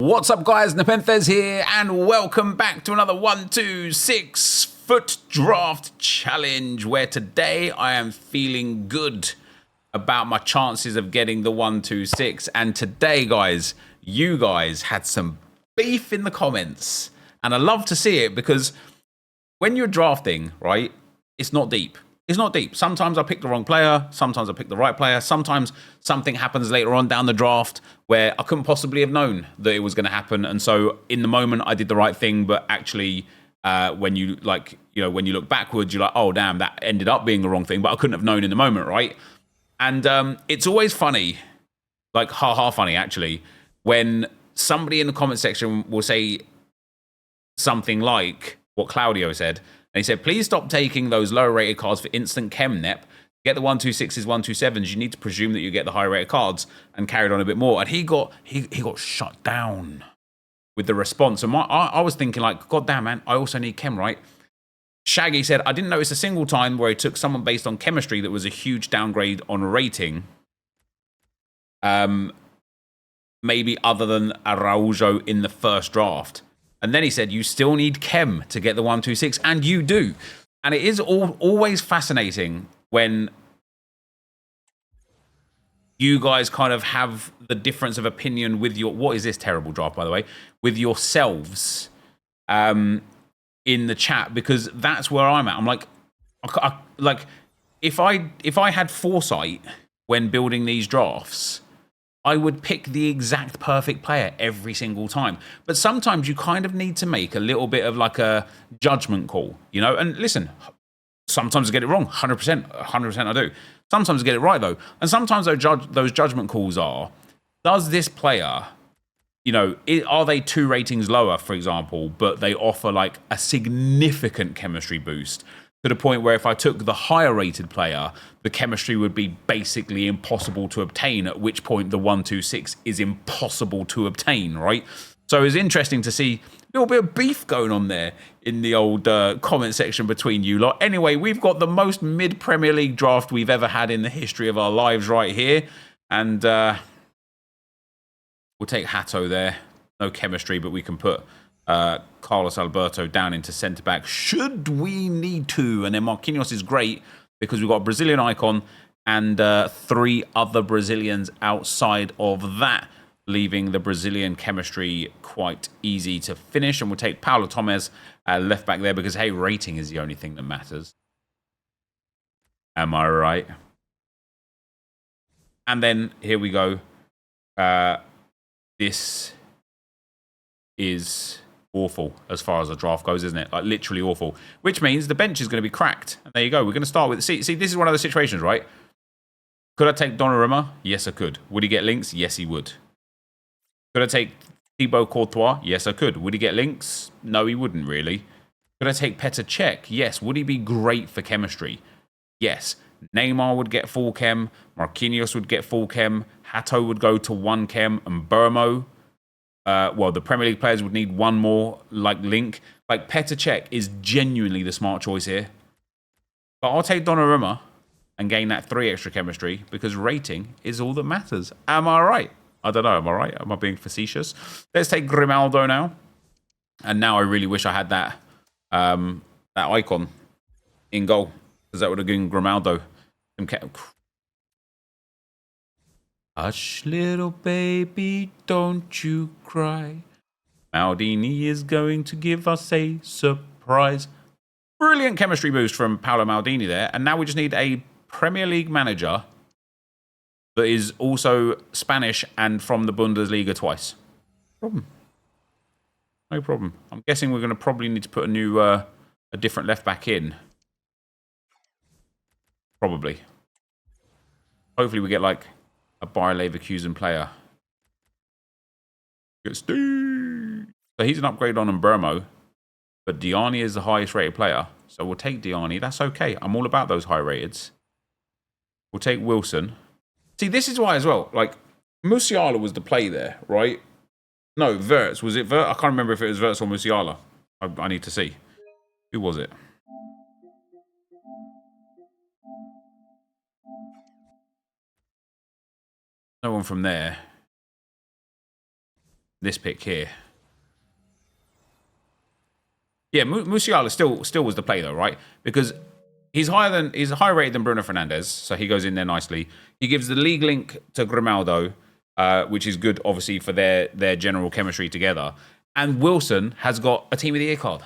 What's up, guys? NepentheZ here, and welcome back to another 1-2-6 Fut Draft challenge, where today I am feeling good about my chances of getting the 1-2-6. And today, guys, you guys had some beef in the comments, and I love to see it because when you're drafting, right, it's not deep. It's not deep. Sometimes I pick the wrong player. Sometimes I pick the right player. Sometimes something happens later on down the draft where I couldn't possibly have known that it was going to happen. And so in the moment, I did the right thing. But actually, when you when you look backwards, you're like, oh, damn, that ended up being the wrong thing. But I couldn't have known in the moment, right? And it's always funny, like ha funny, actually, when somebody in the comment section will say something like what Claudio said. And he said, please stop taking those lower rated cards for instant chem nep. Get the 1-2-6s, 1-2-7s. You need to presume that you get the high rated cards, and carried on a bit more. And he got shut down with the response. And I was thinking, like, God damn, man, I also need chem, right? Shaggy said, I didn't notice a single time where he took someone based on chemistry that was a huge downgrade on rating. Maybe other than Araujo in the first draft. And then he said, you still need chem to get the 1-2-6, and you do. And it is always fascinating when you guys kind of have the difference of opinion with your, what is this terrible draft, by the way, with yourselves in the chat, because that's where I'm at. I'm like, if I had foresight when building these drafts, I would pick the exact perfect player every single time. But sometimes you kind of need to make a little bit of like a judgment call, you know? And listen, sometimes I get it wrong, 100% I do. Sometimes I get it right, though. And sometimes those judgment calls are, does this player, you know, are they 2 ratings lower, for example, but they offer like a significant chemistry boost? To the point where if I took the higher rated player, the chemistry would be basically impossible to obtain, at which point the 1-2-6 is impossible to obtain, right? So it's interesting to see a little bit of beef going on there in the old comment section between you lot. Anyway, we've got the most mid-Premier League draft we've ever had in the history of our lives right here. And we'll take Hato there. No chemistry, but we can put Carlos Alberto down into centre-back should we need to. And then Marquinhos is great because we've got a Brazilian icon and 3 other Brazilians outside of that, leaving the Brazilian chemistry quite easy to finish. And we'll take Paulo Torres left back there because, hey, rating is the only thing that matters. Am I right? And then here we go. This is awful as far as the draft goes, isn't it? Like, literally awful. Which means the bench is going to be cracked. And there you go. We're going to start with... See, this is one of the situations, right? Could I take Donnarumma? Yes, I could. Would he get links? Yes, he would. Could I take Thibaut Courtois? Yes, I could. Would he get links? No, he wouldn't, really. Could I take Petr Cech? Yes. Would he be great for chemistry? Yes. Neymar would get full chem. Marquinhos would get full chem. Hato would go to 1 chem. And Burmo... well, the Premier League players would need 1 more, like, link. Like, Petr Cech is genuinely the smart choice here. But I'll take Donnarumma and gain that 3 extra chemistry because rating is all that matters. Am I right? I don't know. Am I right? Am I being facetious? Let's take Grimaldo now. And now I really wish I had that that icon in goal, because that would have given Grimaldo some... Hush, little baby, don't you cry. Maldini is going to give us a surprise. Brilliant chemistry boost from Paolo Maldini there. And now we just need a Premier League manager that is also Spanish and from the Bundesliga twice. No problem. I'm guessing we're going to probably need to put a new, a different left back in. Probably. Hopefully we get like a Bayer Leverkusen player. So he's an upgrade on Burmo, but Diani is the highest rated player. So we'll take Diani. That's okay. I'm all about those high rateds. We'll take Wilson. See, this is why as well. Like, Musiala was the play there, right? No, Wirtz. Was it Wirtz? I can't remember if it was Wirtz or Musiala. I need to see. Who was it? No one from there. this pick here. Yeah, Musiala still was the play though, right? Because he's higher rated than Bruno Fernandes, so he goes in there nicely. He gives the league link to Grimaldo, which is good, obviously, for their general chemistry together. And Wilson has got a Team of the Year card.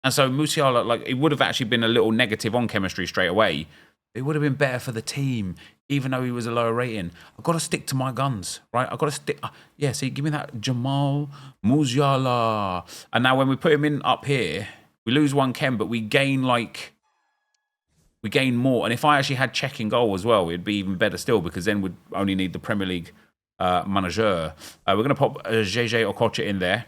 And so Musiala, like, it would have actually been a little negative on chemistry straight away. It would have been better for the team, even though he was a lower rating. I've got to stick to my guns, right? I've got to stick. Yeah, see, give me that Jamal Musiala. And now when we put him in up here, we lose one chem, but we gain, like, we gain more. And if I actually had check in goal as well, it'd be even better still, because then we'd only need the Premier League manager. We're going to pop JJ Okocha in there.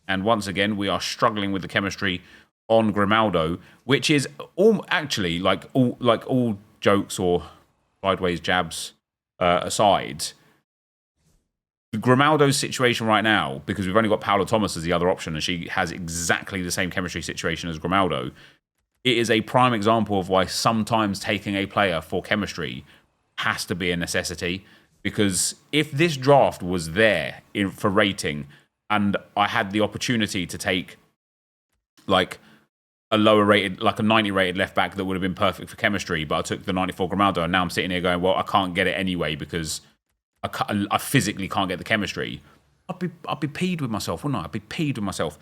And once again, we are struggling with the chemistry on Grimaldo, which is all actually all jokes or sideways jabs aside. Grimaldo's situation right now, because we've only got Paula Thomas as the other option, and she has exactly the same chemistry situation as Grimaldo. It is a prime example of why sometimes taking a player for chemistry has to be a necessity. Because if this draft was there for rating, and I had the opportunity to take like a lower rated, like a 90 rated left back that would have been perfect for chemistry, but I took the 94 Grimaldo, and now I'm sitting here going, well, I can't get it anyway because I physically can't get the chemistry. I'd be peed with myself, wouldn't I? I'd be peed with myself.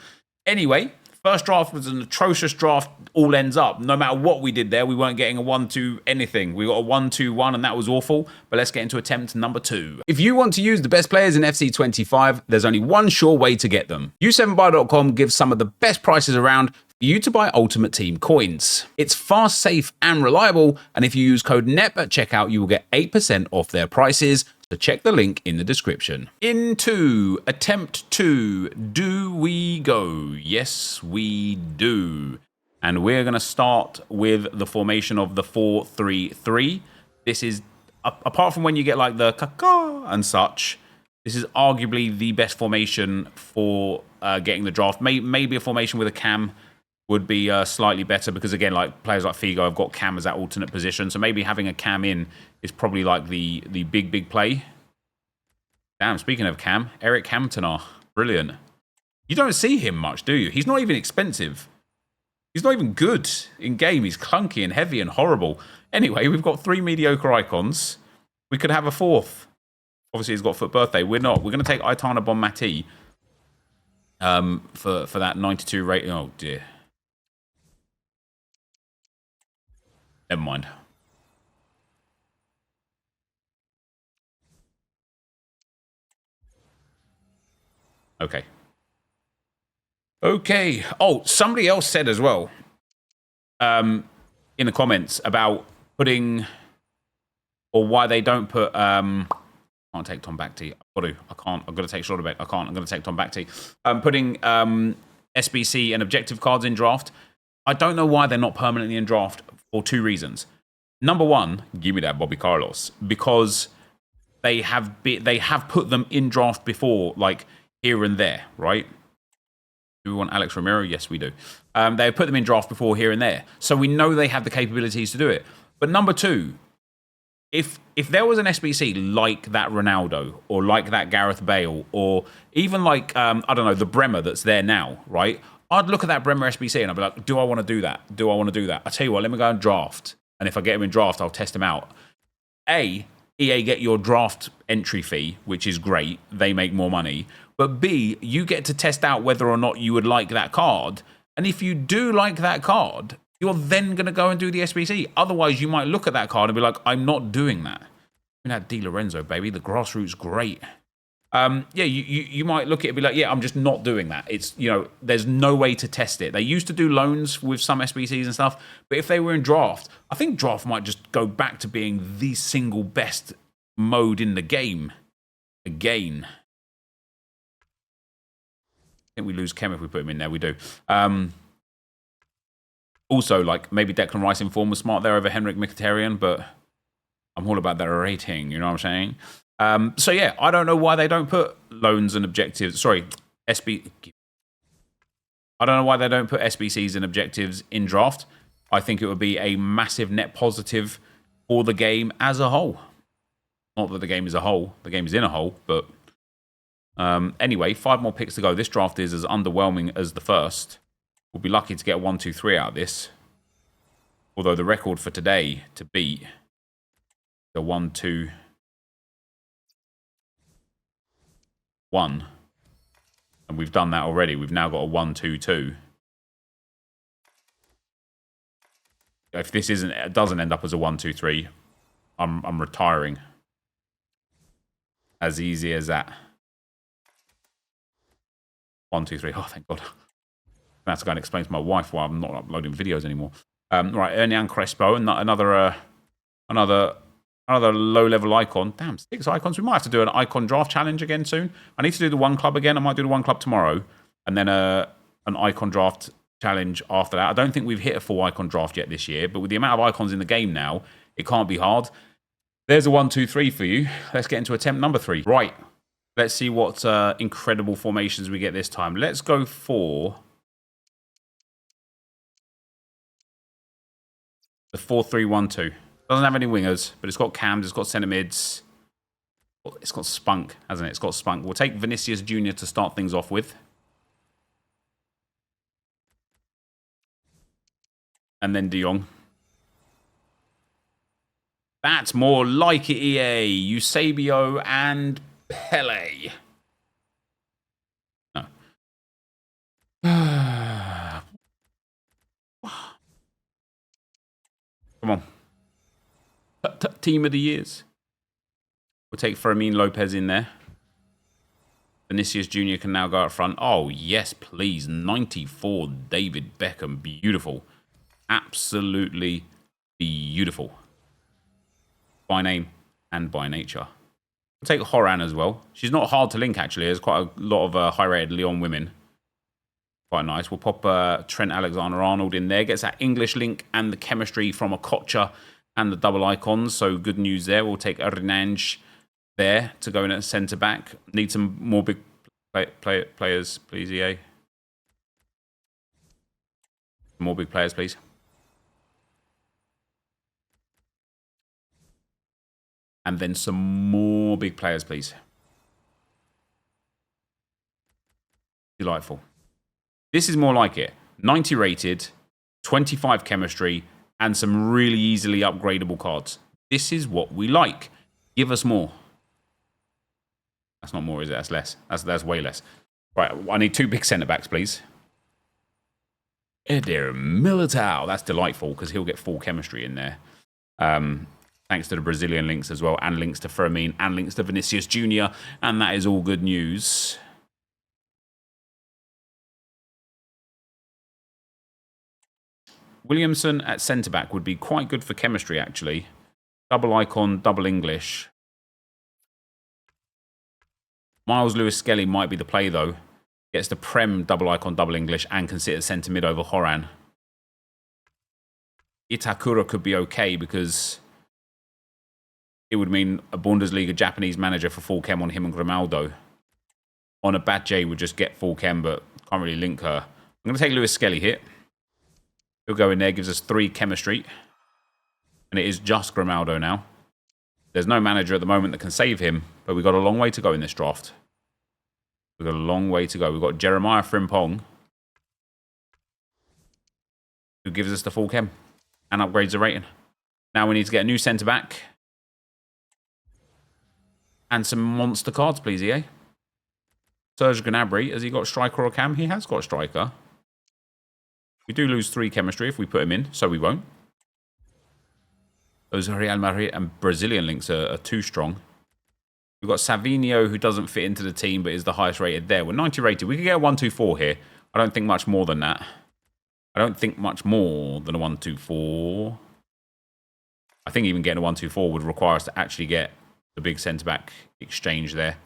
Anyway, first draft was an atrocious draft. All ends up. No matter what we did there, we weren't getting a 1-2 anything. We got a 1-2-1, and that was awful. But let's get into attempt number 2. If you want to use the best players in FC25, there's only one sure way to get them. U7buy.com gives some of the best prices around for you to buy Ultimate Team coins. It's fast, safe, and reliable. And if you use code NEP at checkout, you will get 8% off their prices. So check the link in the description. Into attempt 2, do we go? Yes, we do. And we're going to start with the formation of the 4-3-3. This is, apart from when you get like the kaka and such, this is arguably the best formation for getting the draft. Maybe a formation with a cam would be slightly better, because again, like players like Figo have got cam as that alternate position. So maybe having a cam in is probably like the big play. Damn, speaking of cam, Eric Cantona, brilliant. You don't see him much, do you? He's not even expensive. He's not even good in game. He's clunky and heavy and horrible. Anyway, we've got 3 mediocre icons. We could have a 4th. Obviously, he's got Foot Birthday. We're not. We're going to take Aitana Bonmati for that 92 rating. Oh, dear. Never mind. Okay. Okay. Oh, somebody else said as well in the comments about putting, or why they don't put, I can't take Tom Bakhti. I can't. I've got to take Schlotterbeck. I can't. I'm going to take Tom Bakhti. Putting SBC and objective cards in draft. I don't know why they're not permanently in draft for 2 reasons. Number 1, give me that Bobby Carlos, because they have put them in draft before, like here and there, right? Do we want Alex Romero? Yes, we do. They put them in draft before here and there, so we know they have the capabilities to do it. But number 2, if there was an SBC like that Ronaldo, or like that Gareth Bale, or even like I don't know, the Bremer that's there now, right? I'd look at that Bremer SBC and I'd be like, do I want to do that? Do I want to do that? I tell you what, let me go and draft. And if I get him in draft, I'll test him out. A, EA get your draft entry fee, which is great. They make more money. But B, you get to test out whether or not you would like that card. And if you do like that card, you're then going to go and do the SBC. Otherwise, you might look at that card and be like, I'm not doing that. I mean, that Di Lorenzo, baby. The grassroots, great. Yeah, you might look at it and be like, yeah, I'm just not doing that. It's, you know, there's no way to test it. They used to do loans with some SBCs and stuff, but if they were in draft, I think draft might just go back to being the single best mode in the game again. I think we lose Kem if we put him in there. We do. Also, like, maybe Declan Rice in form was smart there over Henrik Mkhitaryan, but I'm all about that rating, you know what I'm saying? So yeah, I don't know why they don't put loans and objectives. Sorry, SB. I don't know why they don't put SBCs and objectives in draft. I think it would be a massive net positive for the game as a whole. Not that the game is a whole. The game is in a hole, but Anyway, 5 more picks to go. This draft is as underwhelming as the first. We'll be lucky to get a 1, 2, 3 out of this. Although the record for today to beat the 1, 2, 1. And we've done that already. We've now got a 1, 2, 2. If this doesn't end up as a 1, 2, 3, I'm retiring. As easy as that. 1, 2, 3. Oh, thank God. I have to go and explain to my wife why I'm not uploading videos anymore. Right, Hernan Crespo, another low-level icon. Damn, 6 icons. We might have to do an icon draft challenge again soon. I need to do the 1 club again. I might do the 1 club tomorrow. And then an icon draft challenge after that. I don't think we've hit a full icon draft yet this year. But with the amount of icons in the game now, it can't be hard. There's a 1, 2, 3 for you. Let's get into attempt number 3. Right. Let's see what incredible formations we get this time. Let's go for the 4-3-1-2. Doesn't have any wingers, but it's got cams, it's got centre mids. It's got spunk, hasn't it? It's got spunk. We'll take Vinicius Jr. to start things off with. And then De Jong. That's more like it, EA. Eusebio and Pele. No. Come on. Team of the years. We'll take Fermin Lopez in there. Vinicius Jr. can now go up front. Oh, yes, please. 94 David Beckham. Beautiful. Absolutely beautiful. By name and by nature. We'll take Horan as well. She's not hard to link, actually. There's quite a lot of high-rated Lyon women. Quite nice. We'll pop Trent Alexander-Arnold in there. Gets that English link and the chemistry from Okocha and the double icons. So good news there. We'll take Renange there to go in at centre-back. Need some more big players, please, EA. More big players, please. And then some more big players, please. Delightful. This is more like it. 90 rated, 25 chemistry, and some really easily upgradable cards. This is what we like. Give us more. That's not more, is it? That's less. That's way less. Right, I need 2 big centre-backs, please. Eder Militao. That's delightful, because he'll get full chemistry in there. Thanks to the Brazilian links as well, and links to Fermin, and links to Vinicius Jr., and that is all good news. Williamson at centre-back would be quite good for chemistry, actually. Double icon, double English. Miles Lewis-Skelly might be the play, though. Gets the Prem double icon, double English, and can sit at centre mid over Horan. Itakura could be okay, because it would mean a Bundesliga Japanese manager for full chem on him and Grimaldo. On a Batjay would just get full chem, but can't really link her. I'm going to take Lewis-Skelly here. He'll go in there, gives us 3 chemistry. And it is just Grimaldo now. There's no manager at the moment that can save him, but we've got a long way to go in this draft. We've got a long way to go. We've got Jeremiah Frimpong, who gives us the full chem and upgrades the rating. Now we need to get a new centre-back. And some monster cards, please, EA. Serge Gnabry, has he got striker or cam? He has got striker. We do lose 3 chemistry if we put him in, so we won't. Those Real Madrid and Brazilian links are too strong. We've got Savinho, who doesn't fit into the team, but is the highest rated there. We're 90 rated. We could get a 1-2-4 here. I don't think much more than that. I don't think much more than a 1-2-4. I think even getting a 1-2-4 would require us to actually get the big centre-back exchange there.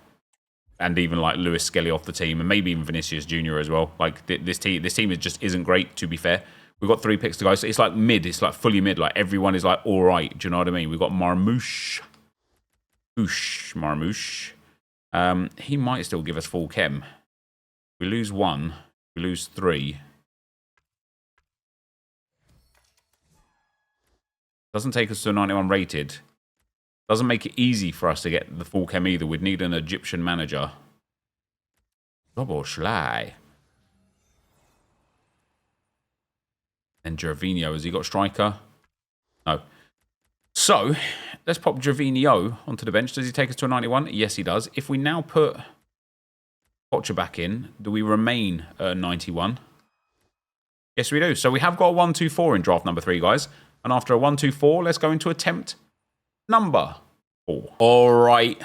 And even like Lewis-Skelly off the team, and maybe even Vinicius Jr. as well. Like this team just isn't great, to be fair. We've got 3 picks to go. So it's like mid. It's like fully mid. Like everyone is like all right. Do you know what I mean? We've got Marmouche. Marmouche. He might still give us full chem. We lose 1. We lose 3. Doesn't take us to a 91 rated. Doesn't make it easy for us to get the full chem either. We'd need an Egyptian manager. Roboschlei. And Gervinho, has he got striker? No. So, let's pop Gervinho onto the bench. Does he take us to a 91? Yes, he does. If we now put Pocher back in, do we remain at a 91? Yes, we do. So we have got a 1-2-4 in draft number 3, guys. And after a 1-2-4, let's go into attempt number 4. All right.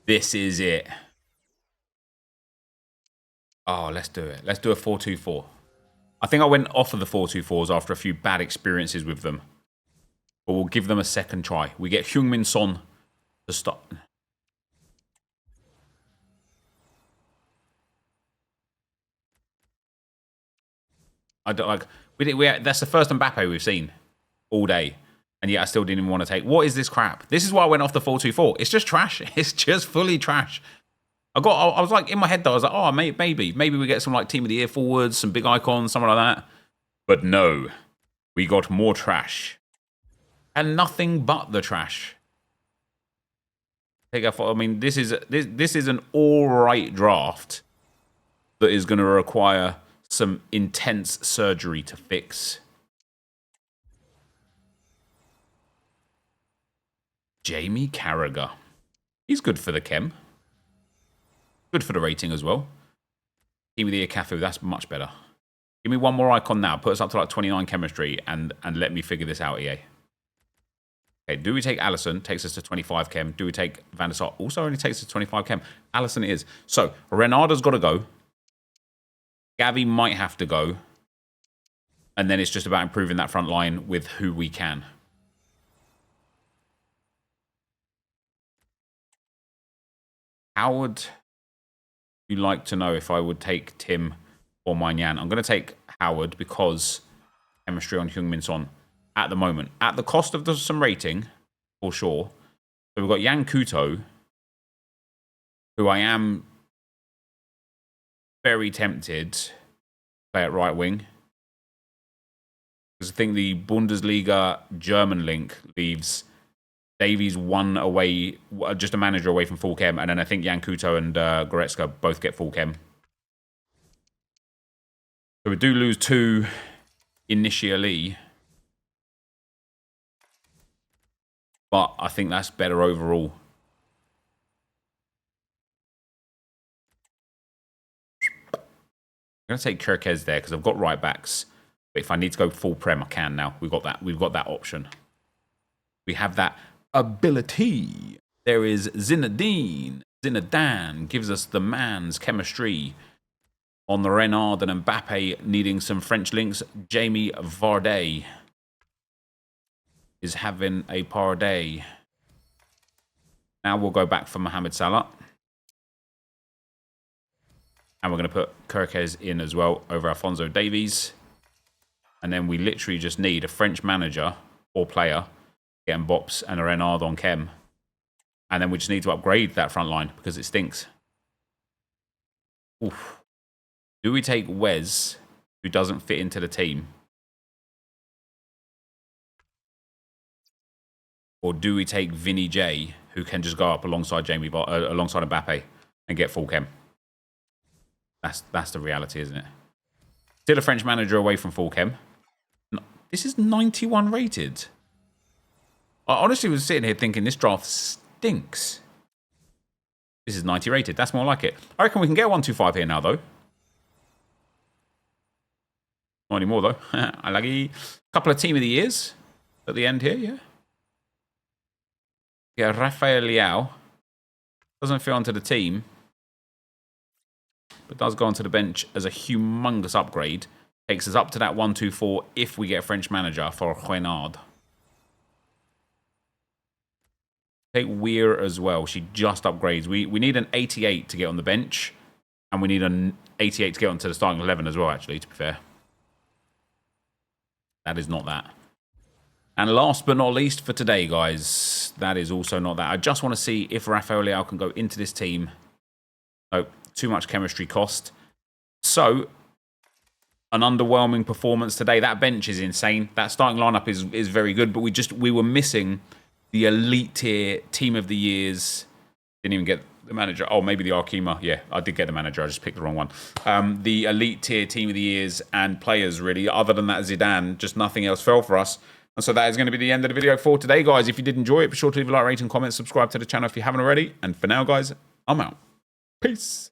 This is it. Oh, let's do it. Let's do a 4-2-4. I think I went off of the 4-2-4s after a few bad experiences with them. But we'll give them a second try. We get Heung-min Son to start. I don't like. That's the first Mbappe we've seen all day, and yet I still didn't even want to take. What is this crap? This is why I went off the 4-2-4. It's just trash. It's just fully trash. I was like in my head though. I was like, oh, maybe we get some like team of the year forwards, some big icons, something like that. But no, we got more trash, and nothing but the trash. I mean, this is an all right draft that is going to require some intense surgery to fix. Jamie Carragher. He's good for the chem. Good for the rating as well. Team of the year Cafu, that's much better. Give me one more icon now. Put us up to like 29 chemistry and let me figure this out, EA. Okay, do we take Allison? Takes us to 25 chem. Do we take Van der Sar? Also only takes us to 25 chem. Allison is. So, Renardo's got to go. Gavi might have to go. And then it's just about improving that front line with who we can. How would you like to know if I would take Tim or Maignan? I'm going to take Howard because chemistry on Heung-min Son at the moment. At the cost of some rating, for sure. So we've got Yang Kuto, who I am very tempted to play at right wing. Because I think the Bundesliga German link leaves Davies one away, just a manager away from full chem, and then I think Yang Kuto and Goretzka both get full chem. So we do lose 2 initially, but I think that's better overall. I'm going to take Kirkez there because I've got right backs. But if I need to go full prem, I can now. We've got that option. We have that ability. There is Zinedine. Zinedine gives us the man's chemistry on the Renard and Mbappe needing some French links. Jamie Vardy is having a parday. Now we'll go back for Mohamed Salah. And we're going to put Kirkez in as well over Alphonso Davies. And then we literally just need a French manager or player getting Bops and a Renard on chem. And then we just need to upgrade that front line because it stinks. Oof. Do we take Wes, who doesn't fit into the team? Or do we take Vinny J, who can just go up alongside alongside Mbappe and get full chem? That's the reality, isn't it? Still a French manager away from full chem. This is 91 rated. I honestly was sitting here thinking this draft stinks. This is 90 rated. That's more like it. I reckon we can get 125 here now, though. Not anymore, though. I like a couple of team of the years at the end here, yeah. Yeah, Rafael Leao doesn't fit onto the team, but does go onto the bench as a humongous upgrade. Takes us up to that 1-2-4 if we get a French manager for Renard. Take Weir as well. She just upgrades. We need an 88 to get on the bench, and we need an 88 to get onto the starting 11 as well, actually, to be fair. That is not that. And last but not least for today, guys, that is also not that. I just want to see if Rafael Leao can go into this team. Oh, too much chemistry cost. So, an underwhelming performance today. That bench is insane. That starting lineup is very good, but we were missing the elite tier team of the years. Didn't even get The manager. Oh, maybe the Arkema. Yeah, I did get the manager. I just picked the wrong one. The elite tier team of the years and players, really. Other than that, Zidane, just nothing else fell for us. And so that is going to be the end of the video for today, guys. If you did enjoy it, be sure to leave a like, rate, and comment. Subscribe to the channel if you haven't already. And for now, guys, I'm out. Peace.